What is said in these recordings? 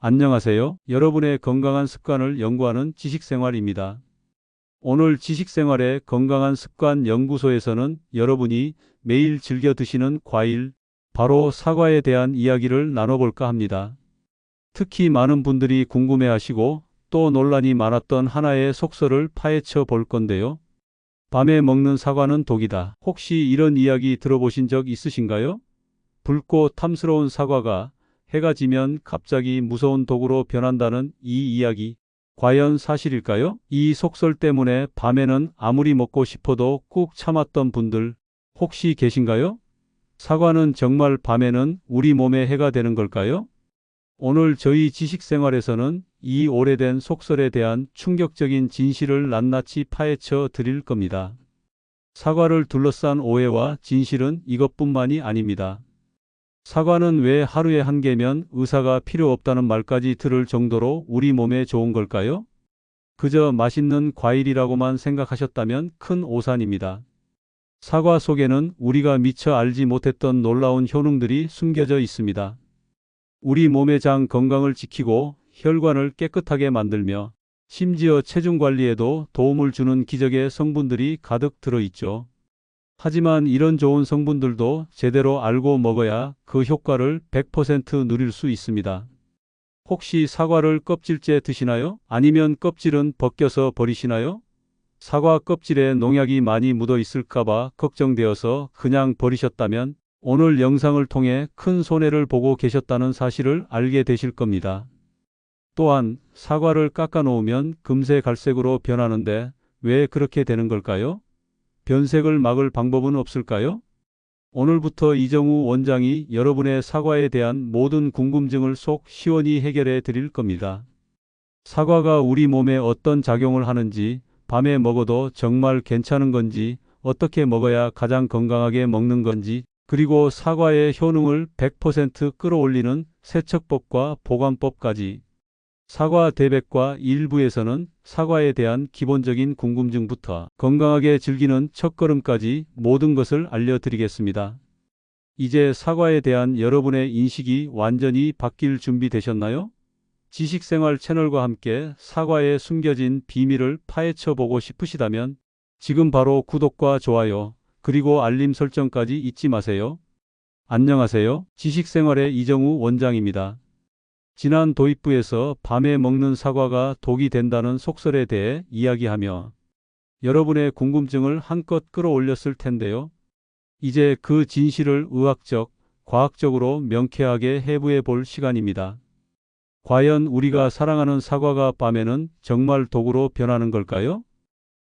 안녕하세요. 여러분의 건강한 습관을 연구하는 지식생활입니다. 오늘 지식생활의 건강한 습관 연구소에서는 여러분이 매일 즐겨 드시는 과일, 바로 사과에 대한 이야기를 나눠볼까 합니다. 특히 많은 분들이 궁금해하시고 또 논란이 많았던 하나의 속설을 파헤쳐 볼 건데요. 밤에 먹는 사과는 독이다. 혹시 이런 이야기 들어보신 적 있으신가요? 붉고 탐스러운 사과가 해가 지면 갑자기 무서운 독으로 변한다는 이 이야기, 과연 사실일까요? 이 속설 때문에 밤에는 아무리 먹고 싶어도 꾹 참았던 분들 혹시 계신가요? 사과는 정말 밤에는 우리 몸에 해가 되는 걸까요? 오늘 저희 지식생활에서는 이 오래된 속설에 대한 충격적인 진실을 낱낱이 파헤쳐 드릴 겁니다. 사과를 둘러싼 오해와 진실은 이것뿐만이 아닙니다. 사과는 왜 하루에 한 개면 의사가 필요 없다는 말까지 들을 정도로 우리 몸에 좋은 걸까요? 그저 맛있는 과일이라고만 생각하셨다면 큰 오산입니다. 사과 속에는 우리가 미처 알지 못했던 놀라운 효능들이 숨겨져 있습니다. 우리 몸의 장 건강을 지키고 혈관을 깨끗하게 만들며 심지어 체중 관리에도 도움을 주는 기적의 성분들이 가득 들어있죠. 하지만 이런 좋은 성분들도 제대로 알고 먹어야 그 효과를 100% 누릴 수 있습니다. 혹시 사과를 껍질째 드시나요? 아니면 껍질은 벗겨서 버리시나요? 사과 껍질에 농약이 많이 묻어 있을까봐 걱정되어서 그냥 버리셨다면 오늘 영상을 통해 큰 손해를 보고 계셨다는 사실을 알게 되실 겁니다. 또한 사과를 깎아 놓으면 금세 갈색으로 변하는데 왜 그렇게 되는 걸까요? 변색을 막을 방법은 없을까요? 오늘부터 이정우 원장이 여러분의 사과에 대한 모든 궁금증을 속 시원히 해결해 드릴 겁니다. 사과가 우리 몸에 어떤 작용을 하는지, 밤에 먹어도 정말 괜찮은 건지, 어떻게 먹어야 가장 건강하게 먹는 건지, 그리고 사과의 효능을 100% 끌어올리는 세척법과 보관법까지. 사과 대백과 일부에서는 사과에 대한 기본적인 궁금증부터 건강하게 즐기는 첫걸음까지 모든 것을 알려드리겠습니다. 이제 사과에 대한 여러분의 인식이 완전히 바뀔 준비 되셨나요? 지식생활 채널과 함께 사과에 숨겨진 비밀을 파헤쳐 보고 싶으시다면 지금 바로 구독과 좋아요, 그리고 알림 설정까지 잊지 마세요. 안녕하세요. 지식생활의 이정우 원장입니다. 지난 도입부에서 밤에 먹는 사과가 독이 된다는 속설에 대해 이야기하며 여러분의 궁금증을 한껏 끌어올렸을 텐데요. 이제 그 진실을 의학적, 과학적으로 명쾌하게 해부해 볼 시간입니다. 과연 우리가 사랑하는 사과가 밤에는 정말 독으로 변하는 걸까요?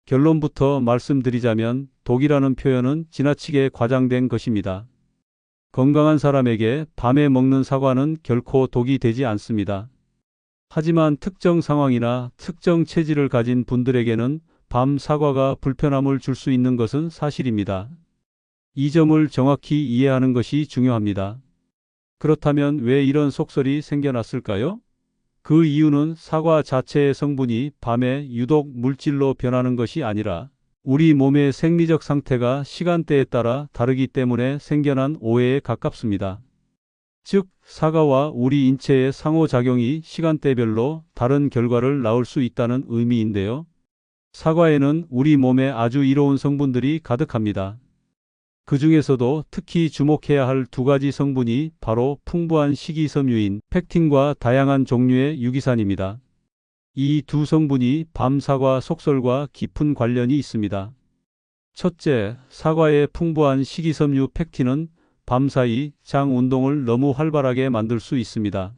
결론부터 말씀드리자면 독이라는 표현은 지나치게 과장된 것입니다. 건강한 사람에게 밤에 먹는 사과는 결코 독이 되지 않습니다. 하지만 특정 상황이나 특정 체질을 가진 분들에게는 밤 사과가 불편함을 줄 수 있는 것은 사실입니다. 이 점을 정확히 이해하는 것이 중요합니다. 그렇다면 왜 이런 속설이 생겨났을까요? 그 이유는 사과 자체의 성분이 밤에 유독 물질로 변하는 것이 아니라 우리 몸의 생리적 상태가 시간대에 따라 다르기 때문에 생겨난 오해에 가깝습니다. 즉, 사과와 우리 인체의 상호작용이 시간대별로 다른 결과를 낳을 수 있다는 의미인데요. 사과에는 우리 몸에 아주 이로운 성분들이 가득합니다. 그 중에서도 특히 주목해야 할 두 가지 성분이 바로 풍부한 식이섬유인 펙틴과 다양한 종류의 유기산입니다. 이 두 성분이 밤 사과 속설과 깊은 관련이 있습니다. 첫째, 사과의 풍부한 식이섬유 펙틴은 밤사이 장 운동을 너무 활발하게 만들 수 있습니다.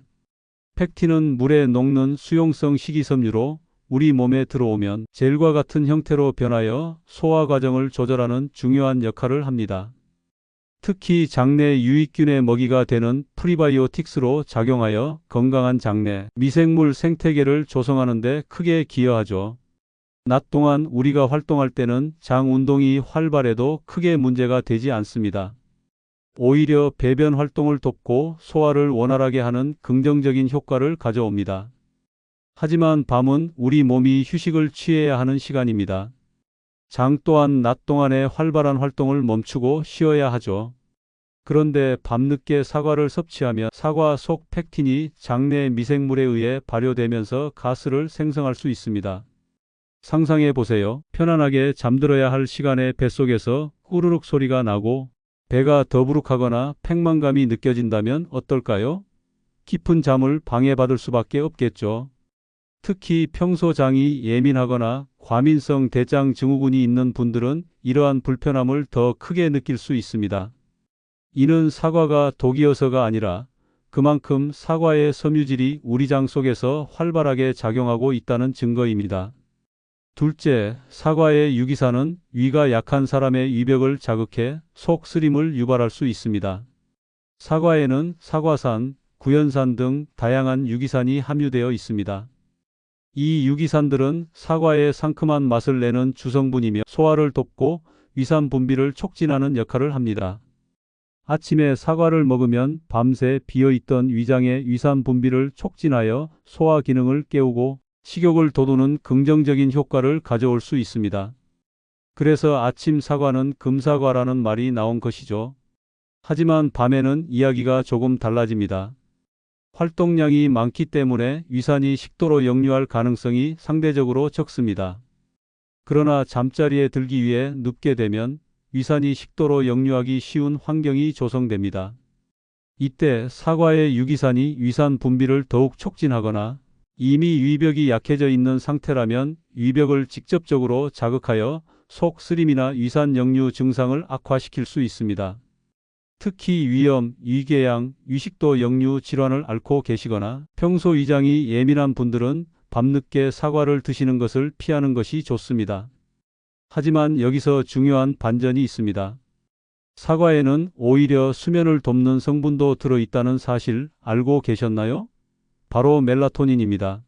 펙틴은 물에 녹는 수용성 식이섬유로 우리 몸에 들어오면 젤과 같은 형태로 변하여 소화 과정을 조절하는 중요한 역할을 합니다. 특히 장내 유익균의 먹이가 되는 프리바이오틱스로 작용하여 건강한 장내 미생물 생태계를 조성하는 데 크게 기여하죠. 낮 동안 우리가 활동할 때는 장 운동이 활발해도 크게 문제가 되지 않습니다. 오히려 배변 활동을 돕고 소화를 원활하게 하는 긍정적인 효과를 가져옵니다. 하지만 밤은 우리 몸이 휴식을 취해야 하는 시간입니다. 장 또한 낮 동안의 활발한 활동을 멈추고 쉬어야 하죠. 그런데 밤늦게 사과를 섭취하면 사과 속 펙틴이 장내 미생물에 의해 발효되면서 가스를 생성할 수 있습니다. 상상해 보세요. 편안하게 잠들어야 할 시간에 뱃속에서 후루룩 소리가 나고 배가 더부룩하거나 팽만감이 느껴진다면 어떨까요? 깊은 잠을 방해받을 수밖에 없겠죠. 특히 평소 장이 예민하거나 과민성 대장 증후군이 있는 분들은 이러한 불편함을 더 크게 느낄 수 있습니다. 이는 사과가 독이어서가 아니라 그만큼 사과의 섬유질이 우리 장 속에서 활발하게 작용하고 있다는 증거입니다. 둘째, 사과의 유기산은 위가 약한 사람의 위벽을 자극해 속 쓰림을 유발할 수 있습니다. 사과에는 사과산, 구연산 등 다양한 유기산이 함유되어 있습니다. 이 유기산들은 사과의 상큼한 맛을 내는 주성분이며 소화를 돕고 위산 분비를 촉진하는 역할을 합니다. 아침에 사과를 먹으면 밤새 비어있던 위장의 위산 분비를 촉진하여 소화 기능을 깨우고 식욕을 돋우는 긍정적인 효과를 가져올 수 있습니다. 그래서 아침 사과는 금사과라는 말이 나온 것이죠. 하지만 밤에는 이야기가 조금 달라집니다. 활동량이 많기 때문에 위산이 식도로 역류할 가능성이 상대적으로 적습니다. 그러나 잠자리에 들기 위해 눕게 되면 위산이 식도로 역류하기 쉬운 환경이 조성됩니다. 이때 사과의 유기산이 위산 분비를 더욱 촉진하거나 이미 위벽이 약해져 있는 상태라면 위벽을 직접적으로 자극하여 속 쓰림이나 위산 역류 증상을 악화시킬 수 있습니다. 특히 위염, 위궤양, 위식도 역류 질환을 앓고 계시거나 평소 위장이 예민한 분들은 밤늦게 사과를 드시는 것을 피하는 것이 좋습니다. 하지만 여기서 중요한 반전이 있습니다. 사과에는 오히려 수면을 돕는 성분도 들어있다는 사실 알고 계셨나요? 바로 멜라토닌입니다.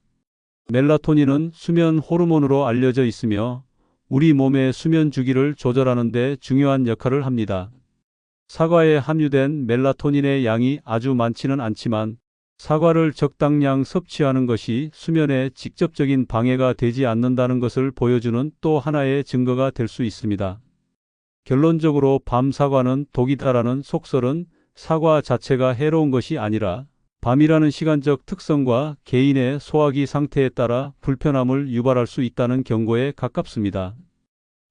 멜라토닌은 수면 호르몬으로 알려져 있으며 우리 몸의 수면 주기를 조절하는 데 중요한 역할을 합니다. 사과에 함유된 멜라토닌의 양이 아주 많지는 않지만 사과를 적당량 섭취하는 것이 수면에 직접적인 방해가 되지 않는다는 것을 보여주는 또 하나의 증거가 될 수 있습니다. 결론적으로 밤 사과는 독이다라는 속설은 사과 자체가 해로운 것이 아니라 밤이라는 시간적 특성과 개인의 소화기 상태에 따라 불편함을 유발할 수 있다는 경고에 가깝습니다.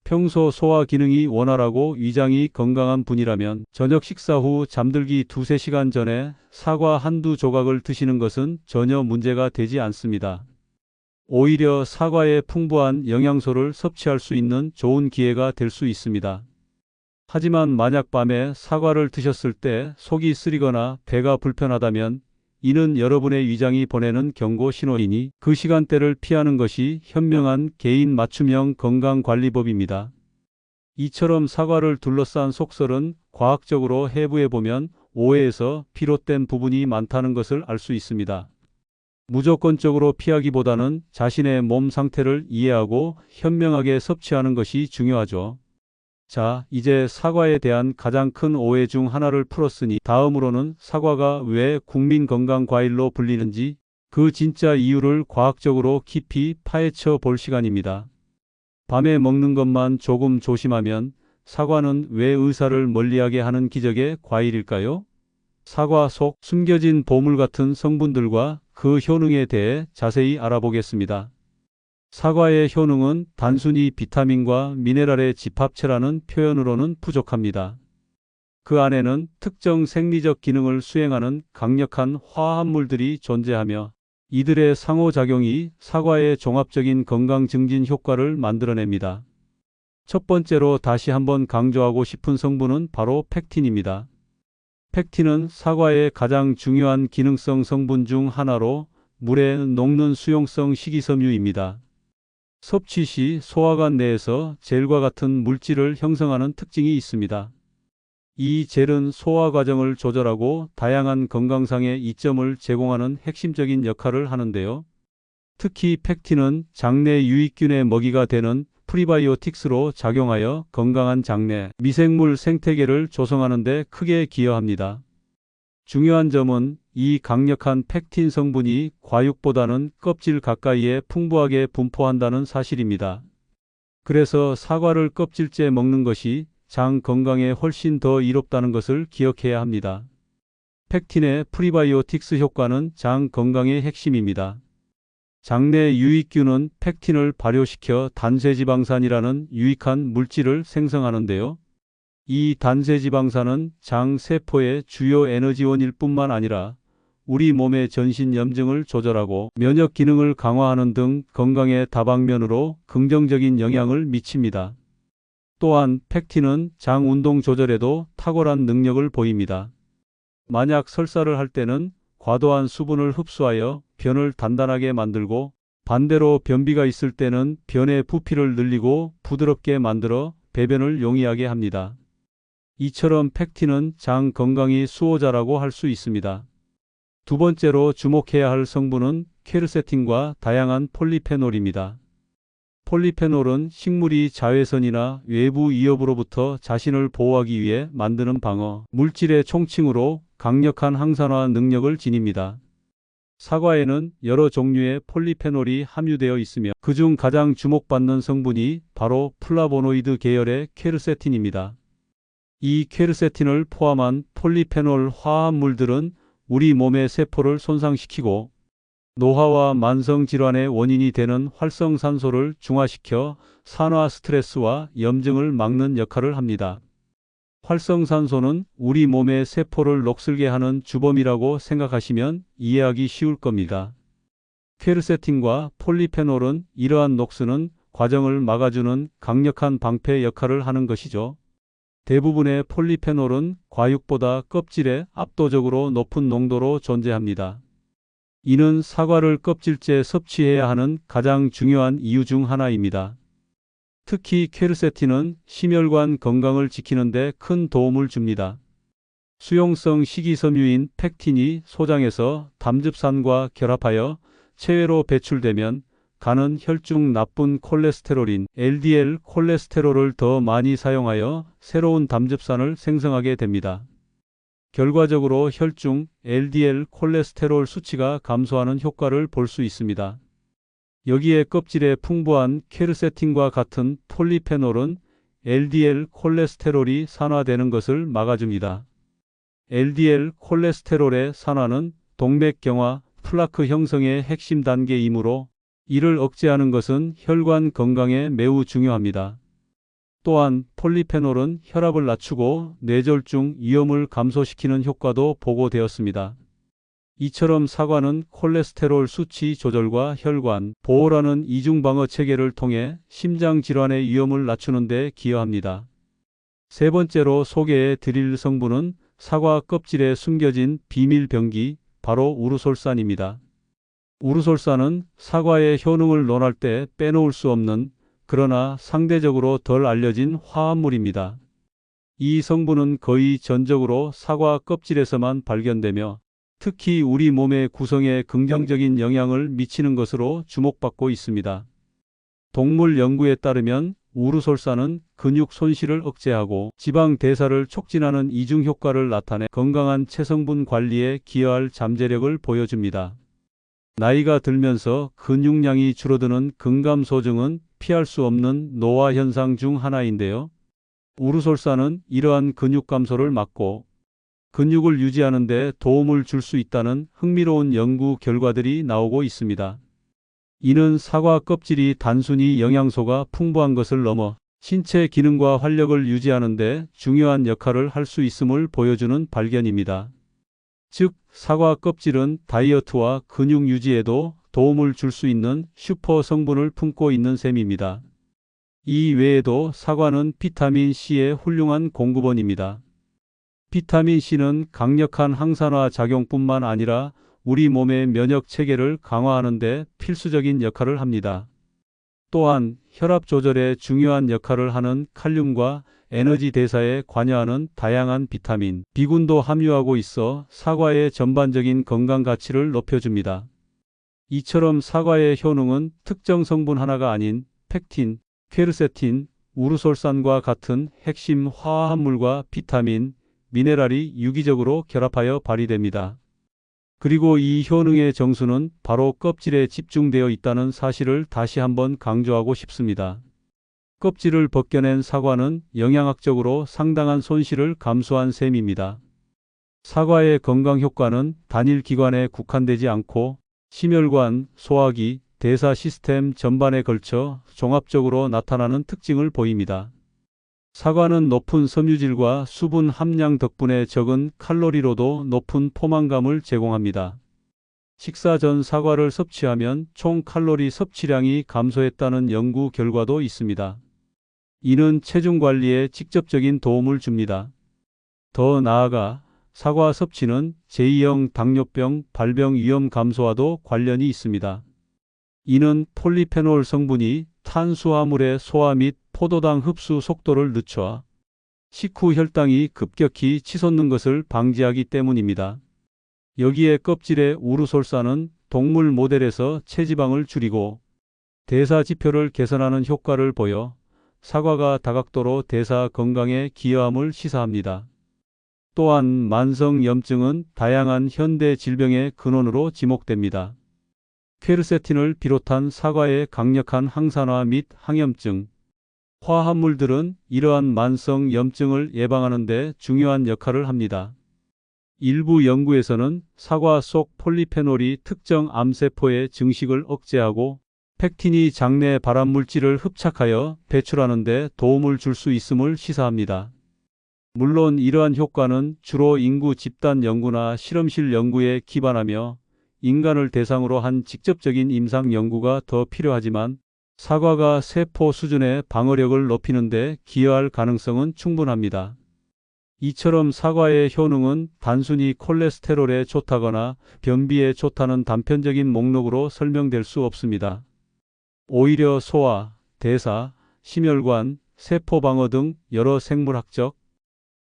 평소 소화 기능이 원활하고 위장이 건강한 분이라면 저녁 식사 후 잠들기 2~3시간 전에 사과 한두 조각을 드시는 것은 전혀 문제가 되지 않습니다. 오히려 사과의 풍부한 영양소를 섭취할 수 있는 좋은 기회가 될 수 있습니다. 하지만 만약 밤에 사과를 드셨을 때 속이 쓰리거나 배가 불편하다면 이는 여러분의 위장이 보내는 경고 신호이니 그 시간대를 피하는 것이 현명한 개인 맞춤형 건강관리법입니다. 이처럼 사과를 둘러싼 속설은 과학적으로 해부해보면 오해에서 비롯된 부분이 많다는 것을 알 수 있습니다. 무조건적으로 피하기보다는 자신의 몸 상태를 이해하고 현명하게 섭취하는 것이 중요하죠. 자, 이제 사과에 대한 가장 큰 오해 중 하나를 풀었으니 다음으로는 사과가 왜 국민 건강 과일로 불리는지 그 진짜 이유를 과학적으로 깊이 파헤쳐 볼 시간입니다. 밤에 먹는 것만 조금 조심하면 사과는 왜 의사를 멀리하게 하는 기적의 과일일까요? 사과 속 숨겨진 보물 같은 성분들과 그 효능에 대해 자세히 알아보겠습니다. 사과의 효능은 단순히 비타민과 미네랄의 집합체라는 표현으로는 부족합니다. 그 안에는 특정 생리적 기능을 수행하는 강력한 화합물들이 존재하며 이들의 상호작용이 사과의 종합적인 건강 증진 효과를 만들어냅니다. 첫 번째로 다시 한번 강조하고 싶은 성분은 바로 펙틴입니다. 펙틴은 사과의 가장 중요한 기능성 성분 중 하나로 물에 녹는 수용성 식이섬유입니다. 섭취 시 소화관 내에서 젤과 같은 물질을 형성하는 특징이 있습니다. 이 젤은 소화 과정을 조절하고 다양한 건강상의 이점을 제공하는 핵심적인 역할을 하는데요. 특히 펙틴은 장내 유익균의 먹이가 되는 프리바이오틱스로 작용하여 건강한 장내 미생물 생태계를 조성하는 데 크게 기여합니다. 중요한 점은 이 강력한 펙틴 성분이 과육보다는 껍질 가까이에 풍부하게 분포한다는 사실입니다. 그래서 사과를 껍질째 먹는 것이 장 건강에 훨씬 더 이롭다는 것을 기억해야 합니다. 팩틴의 프리바이오틱스 효과는 장 건강의 핵심입니다. 장내 유익균은 팩틴을 발효시켜 단세지방산이라는 유익한 물질을 생성하는데요. 이 단세지방산은 장 세포의 주요 에너지원일 뿐만 아니라 우리 몸의 전신 염증을 조절하고 면역 기능을 강화하는 등 건강의 다방면으로 긍정적인 영향을 미칩니다. 또한 팩틴은 장 운동 조절에도 탁월한 능력을 보입니다. 만약 설사를 할 때는 과도한 수분을 흡수하여 변을 단단하게 만들고, 반대로 변비가 있을 때는 변의 부피를 늘리고 부드럽게 만들어 배변을 용이하게 합니다. 이처럼 팩틴은 장 건강의 수호자라고 할 수 있습니다. 두 번째로 주목해야 할 성분은 퀘르세틴과 다양한 폴리페놀입니다. 폴리페놀은 식물이 자외선이나 외부 위협으로부터 자신을 보호하기 위해 만드는 방어 물질의 총칭으로 강력한 항산화 능력을 지닙니다. 사과에는 여러 종류의 폴리페놀이 함유되어 있으며 그중 가장 주목받는 성분이 바로 플라보노이드 계열의 퀘르세틴입니다. 이 퀘르세틴을 포함한 폴리페놀 화합물들은 우리 몸의 세포를 손상시키고 노화와 만성질환의 원인이 되는 활성산소를 중화시켜 산화 스트레스와 염증을 막는 역할을 합니다. 활성산소는 우리 몸의 세포를 녹슬게 하는 주범이라고 생각하시면 이해하기 쉬울 겁니다. 퀘르세틴과 폴리페놀은 이러한 녹스는 과정을 막아주는 강력한 방패 역할을 하는 것이죠. 대부분의 폴리페놀은 과육보다 껍질에 압도적으로 높은 농도로 존재합니다. 이는 사과를 껍질째 섭취해야 하는 가장 중요한 이유 중 하나입니다. 특히 퀘르세틴은 심혈관 건강을 지키는 데 큰 도움을 줍니다. 수용성 식이섬유인 팩틴이 소장에서 담즙산과 결합하여 체외로 배출되면 간은 혈중 나쁜 콜레스테롤인 LDL 콜레스테롤을 더 많이 사용하여 새로운 담즙산을 생성하게 됩니다. 결과적으로 혈중 LDL 콜레스테롤 수치가 감소하는 효과를 볼 수 있습니다. 여기에 껍질에 풍부한 퀘르세틴과 같은 폴리페놀은 LDL 콜레스테롤이 산화되는 것을 막아줍니다. LDL 콜레스테롤의 산화는 동맥경화, 플라크 형성의 핵심 단계이므로 이를 억제하는 것은 혈관 건강에 매우 중요합니다. 또한 폴리페놀은 혈압을 낮추고 뇌졸중 위험을 감소시키는 효과도 보고되었습니다. 이처럼 사과는 콜레스테롤 수치 조절과 혈관 보호라는 이중방어 체계를 통해 심장 질환의 위험을 낮추는 데 기여합니다. 세 번째로 소개해 드릴 성분은 사과 껍질에 숨겨진 비밀 병기, 바로 우르솔산입니다. 우르솔산은 사과의 효능을 논할 때 빼놓을 수 없는, 그러나 상대적으로 덜 알려진 화합물입니다. 이 성분은 거의 전적으로 사과 껍질에서만 발견되며 특히 우리 몸의 구성에 긍정적인 영향을 미치는 것으로 주목받고 있습니다. 동물 연구에 따르면 우르솔산은 근육 손실을 억제하고 지방 대사를 촉진하는 이중 효과를 나타내 건강한 체성분 관리에 기여할 잠재력을 보여줍니다. 나이가 들면서 근육량이 줄어드는 근감소증은 피할 수 없는 노화 현상 중 하나인데요. 우르솔산은 이러한 근육 감소를 막고 근육을 유지하는 데 도움을 줄 수 있다는 흥미로운 연구 결과들이 나오고 있습니다. 이는 사과 껍질이 단순히 영양소가 풍부한 것을 넘어 신체 기능과 활력을 유지하는 데 중요한 역할을 할 수 있음을 보여주는 발견입니다. 즉, 사과 껍질은 다이어트와 근육 유지에도 도움을 줄 수 있는 슈퍼 성분을 품고 있는 셈입니다. 이 외에도 사과는 비타민 C의 훌륭한 공급원입니다. 비타민 C는 강력한 항산화 작용뿐만 아니라 우리 몸의 면역 체계를 강화하는 데 필수적인 역할을 합니다. 또한 혈압 조절에 중요한 역할을 하는 칼륨과 에너지 대사에 관여하는 다양한 비타민, B군도 함유하고 있어 사과의 전반적인 건강 가치를 높여줍니다. 이처럼 사과의 효능은 특정 성분 하나가 아닌 팩틴, 퀘르세틴, 우르솔산과 같은 핵심 화합물과 비타민, 미네랄이 유기적으로 결합하여 발휘됩니다. 그리고 이 효능의 정수는 바로 껍질에 집중되어 있다는 사실을 다시 한번 강조하고 싶습니다. 껍질을 벗겨낸 사과는 영양학적으로 상당한 손실을 감수한 셈입니다. 사과의 건강 효과는 단일 기관에 국한되지 않고 심혈관, 소화기, 대사 시스템 전반에 걸쳐 종합적으로 나타나는 특징을 보입니다. 사과는 높은 섬유질과 수분 함량 덕분에 적은 칼로리로도 높은 포만감을 제공합니다. 식사 전 사과를 섭취하면 총 칼로리 섭취량이 감소했다는 연구 결과도 있습니다. 이는 체중 관리에 직접적인 도움을 줍니다. 더 나아가 사과 섭취는 제2형 당뇨병 발병 위험 감소와도 관련이 있습니다. 이는 폴리페놀 성분이 탄수화물의 소화 및 포도당 흡수 속도를 늦춰 식후 혈당이 급격히 치솟는 것을 방지하기 때문입니다. 여기에 껍질의 우르솔산은 동물 모델에서 체지방을 줄이고 대사 지표를 개선하는 효과를 보여 사과가 다각도로 대사 건강에 기여함을 시사합니다. 또한 만성염증은 다양한 현대 질병의 근원으로 지목됩니다. 퀘르세틴을 비롯한 사과의 강력한 항산화 및 항염증, 화합물들은 이러한 만성 염증을 예방하는 데 중요한 역할을 합니다. 일부 연구에서는 사과 속 폴리페놀이 특정 암세포의 증식을 억제하고 펙틴이 장내 발암물질을 흡착하여 배출하는 데 도움을 줄 수 있음을 시사합니다. 물론 이러한 효과는 주로 인구 집단 연구나 실험실 연구에 기반하며 인간을 대상으로 한 직접적인 임상 연구가 더 필요하지만 사과가 세포 수준의 방어력을 높이는 데 기여할 가능성은 충분합니다. 이처럼 사과의 효능은 단순히 콜레스테롤에 좋다거나 변비에 좋다는 단편적인 목록으로 설명될 수 없습니다. 오히려 소화, 대사, 심혈관, 세포 방어 등 여러 생물학적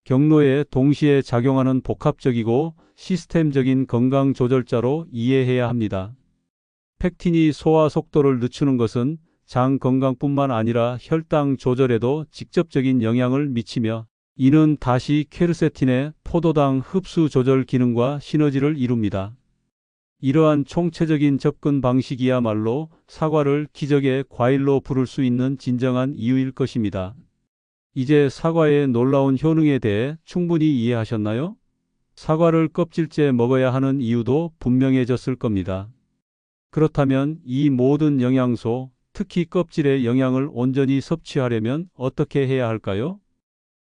경로에 동시에 작용하는 복합적이고 시스템적인 건강 조절자로 이해해야 합니다. 펙틴이 소화 속도를 늦추는 것은 장 건강뿐만 아니라 혈당 조절에도 직접적인 영향을 미치며 이는 다시 퀘르세틴의 포도당 흡수 조절 기능과 시너지를 이룹니다. 이러한 총체적인 접근 방식이야말로 사과를 기적의 과일로 부를 수 있는 진정한 이유일 것입니다. 이제 사과의 놀라운 효능에 대해 충분히 이해하셨나요? 사과를 껍질째 먹어야 하는 이유도 분명해졌을 겁니다. 그렇다면 이 모든 영양소, 특히 껍질의 영양을 온전히 섭취하려면 어떻게 해야 할까요?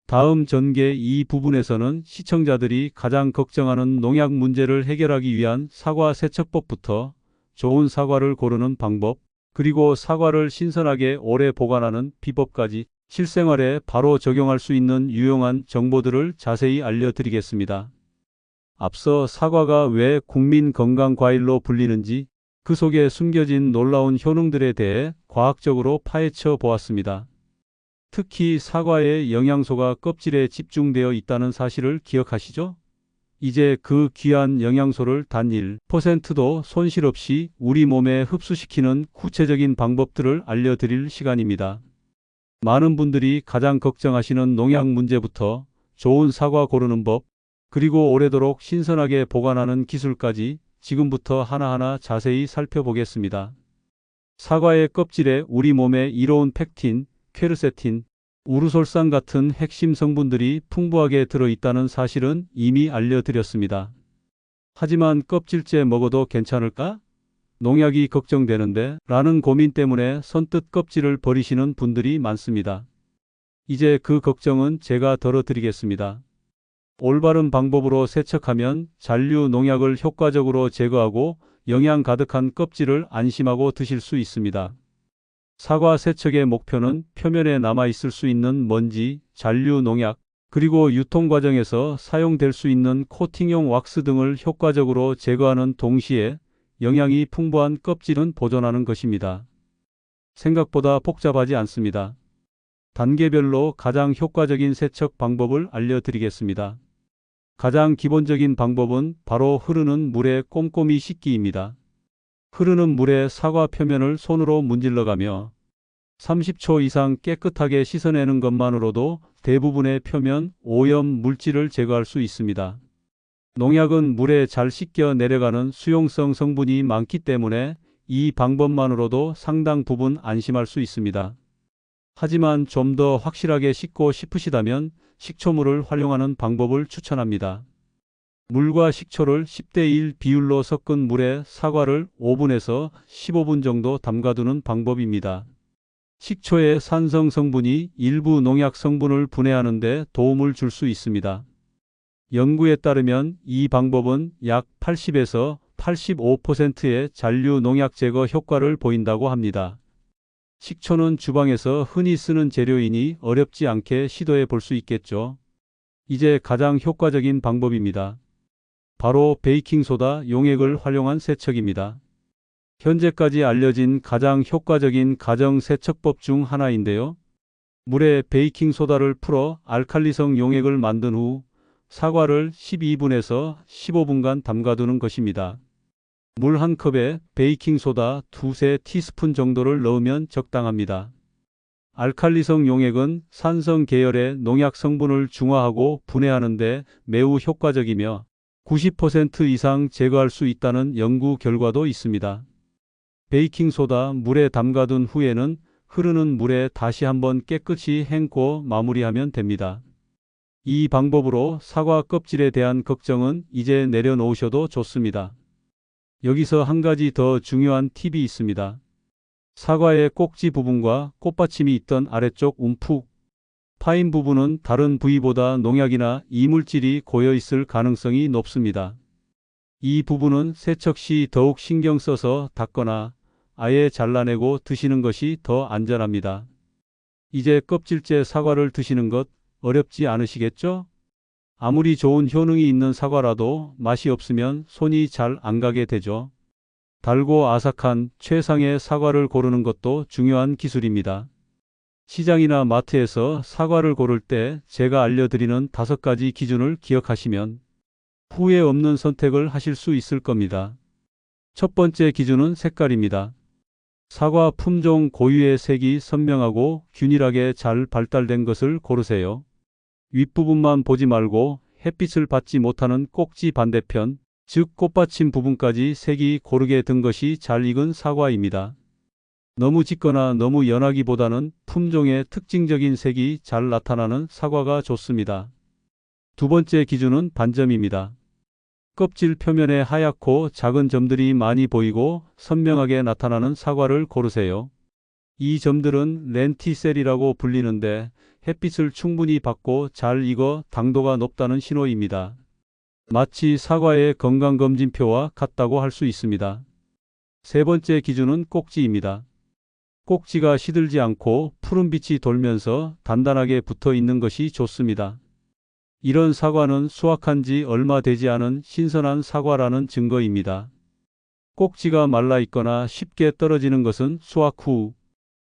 다음 전개 이 부분에서는 시청자들이 가장 걱정하는 농약 문제를 해결하기 위한 사과 세척법부터 좋은 사과를 고르는 방법, 그리고 사과를 신선하게 오래 보관하는 비법까지 실생활에 바로 적용할 수 있는 유용한 정보들을 자세히 알려드리겠습니다. 앞서 사과가 왜 국민 건강 과일로 불리는지, 그 속에 숨겨진 놀라운 효능들에 대해 과학적으로 파헤쳐 보았습니다. 특히 사과의 영양소가 껍질에 집중되어 있다는 사실을 기억하시죠? 이제 그 귀한 영양소를 단 1%도 손실 없이 우리 몸에 흡수시키는 구체적인 방법들을 알려드릴 시간입니다. 많은 분들이 가장 걱정하시는 농약 문제부터 좋은 사과 고르는 법, 그리고 오래도록 신선하게 보관하는 기술까지 지금부터 하나하나 자세히 살펴보겠습니다. 사과의 껍질에 우리 몸에 이로운 펙틴, 퀘르세틴, 우르솔산 같은 핵심 성분들이 풍부하게 들어있다는 사실은 이미 알려드렸습니다. 하지만 껍질째 먹어도 괜찮을까? 농약이 걱정되는데 라는 고민 때문에 선뜻 껍질을 버리시는 분들이 많습니다. 이제 그 걱정은 제가 덜어드리겠습니다. 올바른 방법으로 세척하면 잔류 농약을 효과적으로 제거하고 영양 가득한 껍질을 안심하고 드실 수 있습니다. 사과 세척의 목표는 표면에 남아있을 수 있는 먼지, 잔류 농약, 그리고 유통 과정에서 사용될 수 있는 코팅용 왁스 등을 효과적으로 제거하는 동시에 영양이 풍부한 껍질은 보존하는 것입니다. 생각보다 복잡하지 않습니다. 단계별로 가장 효과적인 세척 방법을 알려드리겠습니다. 가장 기본적인 방법은 바로 흐르는 물에 꼼꼼히 씻기입니다. 흐르는 물에 사과 표면을 손으로 문질러가며 30초 이상 깨끗하게 씻어내는 것만으로도 대부분의 표면 오염 물질을 제거할 수 있습니다. 농약은 물에 잘 씻겨 내려가는 수용성 성분이 많기 때문에 이 방법만으로도 상당 부분 안심할 수 있습니다. 하지만 좀 더 확실하게 씻고 싶으시다면 식초물을 활용하는 방법을 추천합니다. 물과 식초를 10대 1 비율로 섞은 물에 사과를 5분에서 15분 정도 담가두는 방법입니다. 식초의 산성 성분이 일부 농약 성분을 분해하는 데 도움을 줄 수 있습니다. 연구에 따르면 이 방법은 약 80에서 85%의 잔류 농약 제거 효과를 보인다고 합니다. 식초는 주방에서 흔히 쓰는 재료이니 어렵지 않게 시도해 볼 수 있겠죠. 이제 가장 효과적인 방법입니다. 바로 베이킹소다 용액을 활용한 세척입니다. 현재까지 알려진 가장 효과적인 가정 세척법 중 하나인데요. 물에 베이킹소다를 풀어 알칼리성 용액을 만든 후 사과를 12분에서 15분간 담가두는 것입니다. 물 1컵에 베이킹소다 2-3티스푼 정도를 넣으면 적당합니다. 알칼리성 용액은 산성 계열의 농약 성분을 중화하고 분해하는 데 매우 효과적이며 90% 이상 제거할 수 있다는 연구 결과도 있습니다. 베이킹소다 물에 담가둔 후에는 흐르는 물에 다시 한번 깨끗이 헹궈 마무리하면 됩니다. 이 방법으로 사과 껍질에 대한 걱정은 이제 내려놓으셔도 좋습니다. 여기서 한 가지 더 중요한 팁이 있습니다. 사과의 꼭지 부분과 꽃받침이 있던 아래쪽 움푹 파인 부분은 다른 부위보다 농약이나 이물질이 고여 있을 가능성이 높습니다. 이 부분은 세척 시 더욱 신경 써서 닦거나 아예 잘라내고 드시는 것이 더 안전합니다. 이제 껍질째 사과를 드시는 것 어렵지 않으시겠죠? 아무리 좋은 효능이 있는 사과라도 맛이 없으면 손이 잘 안 가게 되죠. 달고 아삭한 최상의 사과를 고르는 것도 중요한 기술입니다. 시장이나 마트에서 사과를 고를 때 제가 알려드리는 5가지 기준을 기억하시면 후회 없는 선택을 하실 수 있을 겁니다. 첫 번째 기준은 색깔입니다. 사과 품종 고유의 색이 선명하고 균일하게 잘 발달된 것을 고르세요. 윗부분만 보지 말고 햇빛을 받지 못하는 꼭지 반대편, 즉 꽃받침 부분까지 색이 고르게 든 것이 잘 익은 사과입니다. 너무 짙거나 너무 연하기보다는 품종의 특징적인 색이 잘 나타나는 사과가 좋습니다. 두 번째 기준은 반점입니다. 껍질 표면에 하얗고 작은 점들이 많이 보이고 선명하게 나타나는 사과를 고르세요. 이 점들은 렌티셀이라고 불리는데 햇빛을 충분히 받고 잘 익어 당도가 높다는 신호입니다. 마치 사과의 건강검진표와 같다고 할 수 있습니다. 세 번째 기준은 꼭지입니다. 꼭지가 시들지 않고 푸른빛이 돌면서 단단하게 붙어 있는 것이 좋습니다. 이런 사과는 수확한 지 얼마 되지 않은 신선한 사과라는 증거입니다. 꼭지가 말라 있거나 쉽게 떨어지는 것은 수확 후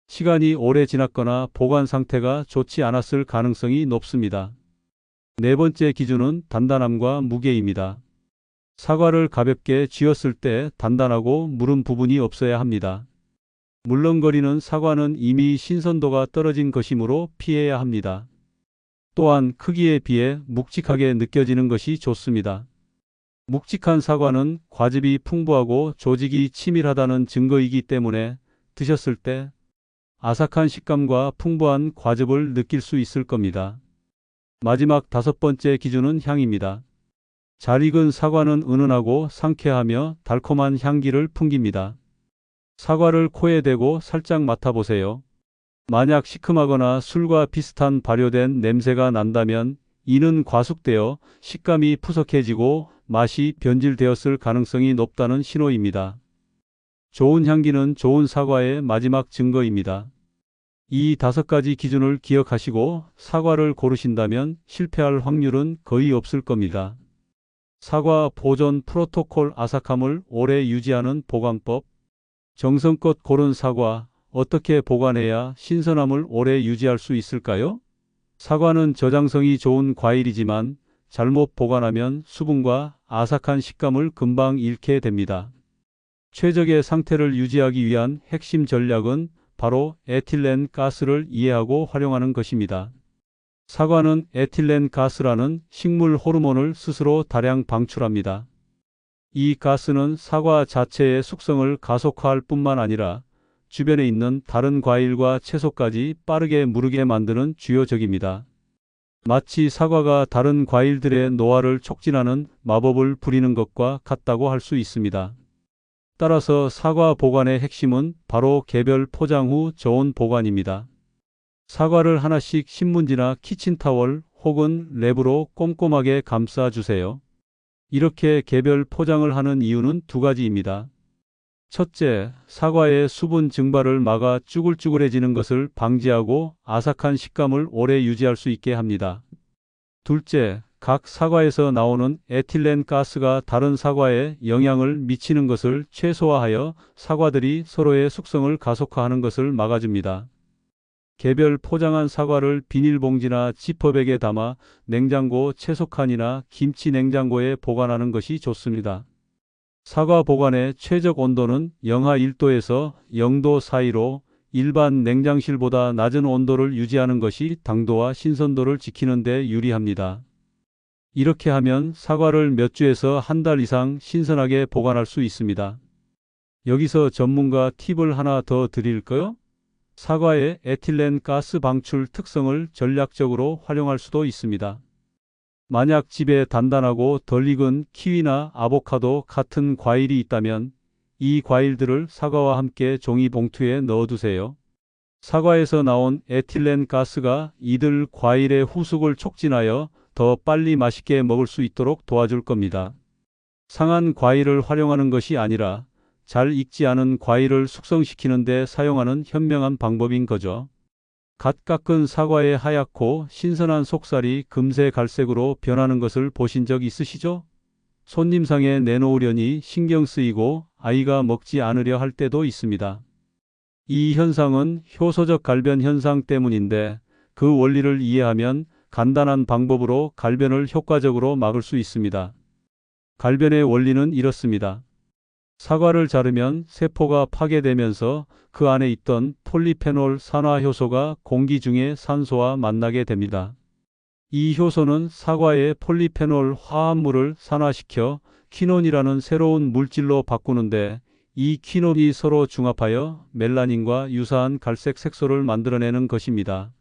시간이 오래 지났거나 보관 상태가 좋지 않았을 가능성이 높습니다. 네 번째 기준은 단단함과 무게입니다. 사과를 가볍게 쥐었을 때 단단하고 무른 부분이 없어야 합니다. 물렁거리는 사과는 이미 신선도가 떨어진 것이므로 피해야 합니다. 또한 크기에 비해 묵직하게 느껴지는 것이 좋습니다. 묵직한 사과는 과즙이 풍부하고 조직이 치밀하다는 증거이기 때문에 드셨을 때 아삭한 식감과 풍부한 과즙을 느낄 수 있을 겁니다. 마지막 5번째 기준은 향입니다. 잘 익은 사과는 은은하고 상쾌하며 달콤한 향기를 풍깁니다. 사과를 코에 대고 살짝 맡아보세요. 만약 시큼하거나 술과 비슷한 발효된 냄새가 난다면 이는 과숙되어 식감이 푸석해지고 맛이 변질되었을 가능성이 높다는 신호입니다. 좋은 향기는 좋은 사과의 마지막 증거입니다. 이 5가지 기준을 기억하시고 사과를 고르신다면 실패할 확률은 거의 없을 겁니다. 사과 보존 프로토콜 아삭함을 오래 유지하는 보관법. 정성껏 고른 사과, 어떻게 보관해야 신선함을 오래 유지할 수 있을까요? 사과는 저장성이 좋은 과일이지만 잘못 보관하면 수분과 아삭한 식감을 금방 잃게 됩니다. 최적의 상태를 유지하기 위한 핵심 전략은 바로 에틸렌 가스를 이해하고 활용하는 것입니다. 사과는 에틸렌 가스라는 식물 호르몬을 스스로 다량 방출합니다. 이 가스는 사과 자체의 숙성을 가속화할 뿐만 아니라 주변에 있는 다른 과일과 채소까지 빠르게 무르게 만드는 주요 적입니다. 마치 사과가 다른 과일들의 노화를 촉진하는 마법을 부리는 것과 같다고 할 수 있습니다. 따라서 사과 보관의 핵심은 바로 개별 포장 후 저온 보관입니다. 사과를 하나씩 신문지나 키친타월 혹은 랩으로 꼼꼼하게 감싸 주세요. 이렇게 개별 포장을 하는 이유는 두 가지입니다. 첫째, 사과의 수분 증발을 막아 쭈글쭈글해지는 것을 방지하고 아삭한 식감을 오래 유지할 수 있게 합니다. 둘째, 각 사과에서 나오는 에틸렌 가스가 다른 사과에 영향을 미치는 것을 최소화하여 사과들이 서로의 숙성을 가속화하는 것을 막아줍니다. 개별 포장한 사과를 비닐봉지나 지퍼백에 담아 냉장고 채소칸이나 김치 냉장고에 보관하는 것이 좋습니다. 사과 보관의 최적 온도는 영하 1도에서 0도 사이로 일반 냉장실보다 낮은 온도를 유지하는 것이 당도와 신선도를 지키는 데 유리합니다. 이렇게 하면 사과를 몇 주에서 한 달 이상 신선하게 보관할 수 있습니다. 여기서 전문가 팁을 하나 더 드릴까요? 사과의 에틸렌 가스 방출 특성을 전략적으로 활용할 수도 있습니다. 만약 집에 단단하고 덜 익은 키위나 아보카도 같은 과일이 있다면 이 과일들을 사과와 함께 종이 봉투에 넣어두세요. 사과에서 나온 에틸렌 가스가 이들 과일의 후숙을 촉진하여 더 빨리 맛있게 먹을 수 있도록 도와줄 겁니다. 상한 과일을 활용하는 것이 아니라 잘 익지 않은 과일을 숙성시키는 데 사용하는 현명한 방법인 거죠. 갓 깎은 사과의 하얗고 신선한 속살이 금세 갈색으로 변하는 것을 보신 적 있으시죠? 손님상에 내놓으려니 신경 쓰이고 아이가 먹지 않으려 할 때도 있습니다. 이 현상은 효소적 갈변 현상 때문인데 그 원리를 이해하면 간단한 방법으로 갈변을 효과적으로 막을 수 있습니다. 갈변의 원리는 이렇습니다. 사과를 자르면 세포가 파괴되면서 그 안에 있던 폴리페놀 산화효소가 공기 중에 산소와 만나게 됩니다. 이 효소는 사과의 폴리페놀 화합물을 산화시켜 퀴논이라는 새로운 물질로 바꾸는데 이 퀴논이 서로 중합하여 멜라닌과 유사한 갈색 색소를 만들어내는 것입니다.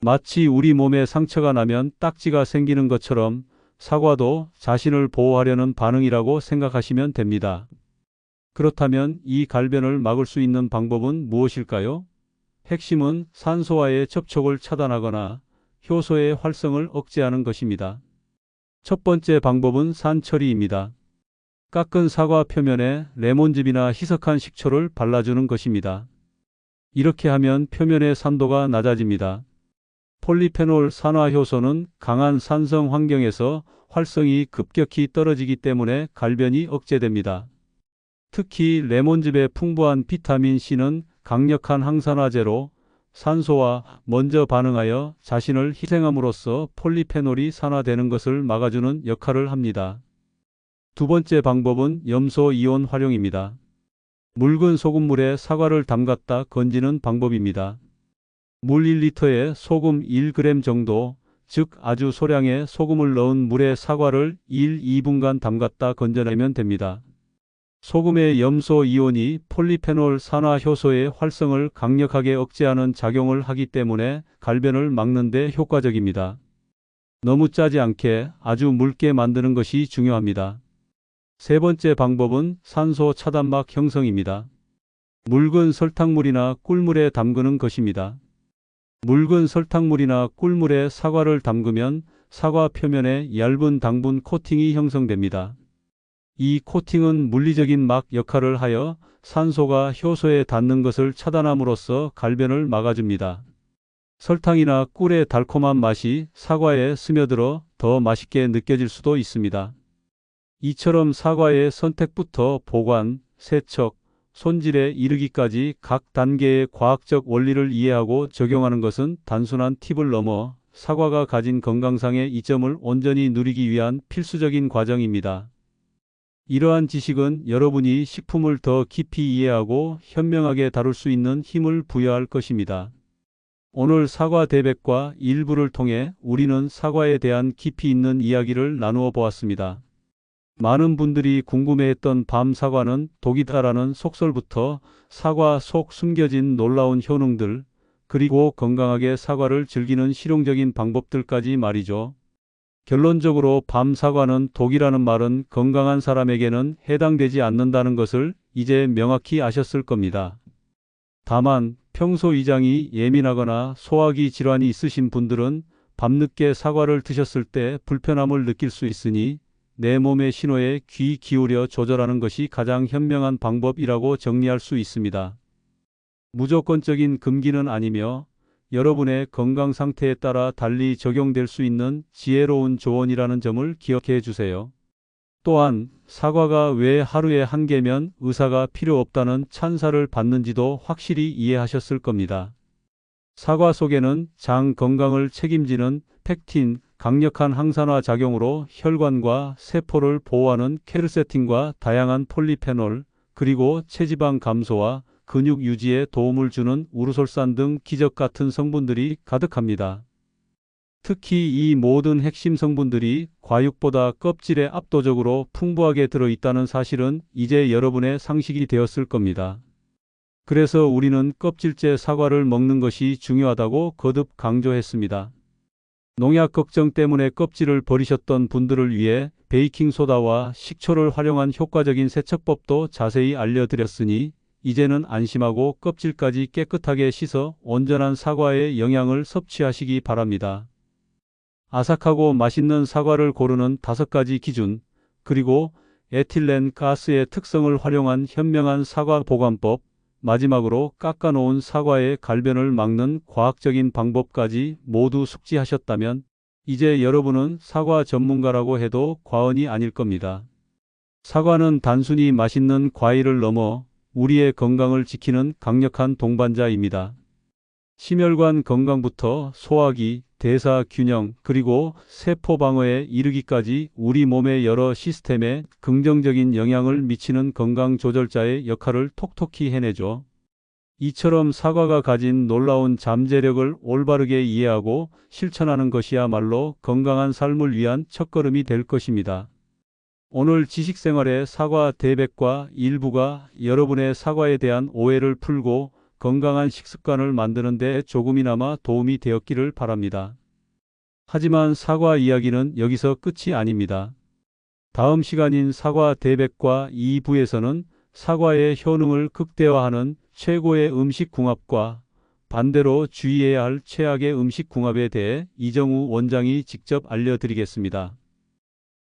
마치 우리 몸에 상처가 나면 딱지가 생기는 것처럼 사과도 자신을 보호하려는 반응이라고 생각하시면 됩니다. 그렇다면 이 갈변을 막을 수 있는 방법은 무엇일까요? 핵심은 산소와의 접촉을 차단하거나 효소의 활성을 억제하는 것입니다. 첫 번째 방법은 산처리입니다. 깎은 사과 표면에 레몬즙이나 희석한 식초를 발라주는 것입니다. 이렇게 하면 표면의 산도가 낮아집니다. 폴리페놀 산화효소는 강한 산성 환경에서 활성이 급격히 떨어지기 때문에 갈변이 억제됩니다. 특히 레몬즙의 풍부한 비타민 C는 강력한 항산화제로 산소와 먼저 반응하여 자신을 희생함으로써 폴리페놀이 산화되는 것을 막아주는 역할을 합니다. 두 번째 방법은 염소 이온 활용입니다. 묽은 소금물에 사과를 담갔다 건지는 방법입니다. 물 1리터에 소금 1g 정도, 즉 아주 소량의 소금을 넣은 물에 사과를 1-2분간 담갔다 건져내면 됩니다. 소금의 염소 이온이 폴리페놀 산화 효소의 활성을 강력하게 억제하는 작용을 하기 때문에 갈변을 막는 데 효과적입니다. 너무 짜지 않게 아주 묽게 만드는 것이 중요합니다. 세 번째 방법은 산소 차단막 형성입니다. 묽은 설탕물이나 꿀물에 담그는 것입니다. 묽은 설탕물이나 꿀물에 사과를 담그면 사과 표면에 얇은 당분 코팅이 형성됩니다. 이 코팅은 물리적인 막 역할을 하여 산소가 효소에 닿는 것을 차단함으로써 갈변을 막아줍니다. 설탕이나 꿀의 달콤한 맛이 사과에 스며들어 더 맛있게 느껴질 수도 있습니다. 이처럼 사과의 선택부터 보관, 세척, 손질에 이르기까지 각 단계의 과학적 원리를 이해하고 적용하는 것은 단순한 팁을 넘어 사과가 가진 건강상의 이점을 온전히 누리기 위한 필수적인 과정입니다. 이러한 지식은 여러분이 식품을 더 깊이 이해하고 현명하게 다룰 수 있는 힘을 부여할 것입니다. 오늘 사과 대백과 일부를 통해 우리는 사과에 대한 깊이 있는 이야기를 나누어 보았습니다. 많은 분들이 궁금해했던 밤 사과는 독이다라는 속설부터 사과 속 숨겨진 놀라운 효능들, 그리고 건강하게 사과를 즐기는 실용적인 방법들까지 말이죠. 결론적으로 밤 사과는 독이라는 말은 건강한 사람에게는 해당되지 않는다는 것을 이제 명확히 아셨을 겁니다. 다만 평소 위장이 예민하거나 소화기 질환이 있으신 분들은 밤늦게 사과를 드셨을 때 불편함을 느낄 수 있으니 내 몸의 신호에 귀 기울여 조절하는 것이 가장 현명한 방법이라고 정리할 수 있습니다. 무조건적인 금기는 아니며 여러분의 건강 상태에 따라 달리 적용될 수 있는 지혜로운 조언이라는 점을 기억해 주세요. 또한 사과가 왜 하루에 한 개면 의사가 필요 없다는 찬사를 받는지도 확실히 이해하셨을 겁니다. 사과 속에는 장 건강을 책임지는 펙틴, 강력한 항산화 작용으로 혈관과 세포를 보호하는 케르세틴과 다양한 폴리페놀, 그리고 체지방 감소와 근육 유지에 도움을 주는 우르솔산 등 기적 같은 성분들이 가득합니다. 특히 이 모든 핵심 성분들이 과육보다 껍질에 압도적으로 풍부하게 들어있다는 사실은 이제 여러분의 상식이 되었을 겁니다. 그래서 우리는 껍질째 사과를 먹는 것이 중요하다고 거듭 강조했습니다. 농약 걱정 때문에 껍질을 버리셨던 분들을 위해 베이킹소다와 식초를 활용한 효과적인 세척법도 자세히 알려드렸으니 이제는 안심하고 껍질까지 깨끗하게 씻어 온전한 사과의 영양을 섭취하시기 바랍니다. 아삭하고 맛있는 사과를 고르는 5가지 기준, 그리고 에틸렌 가스의 특성을 활용한 현명한 사과 보관법, 마지막으로 깎아놓은 사과의 갈변을 막는 과학적인 방법까지 모두 숙지하셨다면 이제 여러분은 사과 전문가라고 해도 과언이 아닐 겁니다. 사과는 단순히 맛있는 과일을 넘어 우리의 건강을 지키는 강력한 동반자입니다. 심혈관 건강부터 소화기, 대사 균형, 그리고 세포 방어에 이르기까지 우리 몸의 여러 시스템에 긍정적인 영향을 미치는 건강 조절자의 역할을 톡톡히 해내죠. 이처럼 사과가 가진 놀라운 잠재력을 올바르게 이해하고 실천하는 것이야말로 건강한 삶을 위한 첫걸음이 될 것입니다. 오늘 지식생활의 사과 대백과 일부가 여러분의 사과에 대한 오해를 풀고 건강한 식습관을 만드는 데 조금이나마 도움이 되었기를 바랍니다. 하지만 사과 이야기는 여기서 끝이 아닙니다. 다음 시간인 사과 대백과 2부에서는 사과의 효능을 극대화하는 최고의 음식 궁합과 반대로 주의해야 할 최악의 음식 궁합에 대해 이정우 원장이 직접 알려드리겠습니다.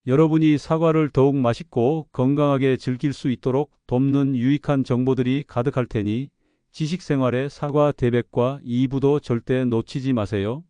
여러분이 사과를 더욱 맛있고 건강하게 즐길 수 있도록 돕는 유익한 정보들이 가득할 테니 지식생활의 사과 대백과 2부도 절대 놓치지 마세요.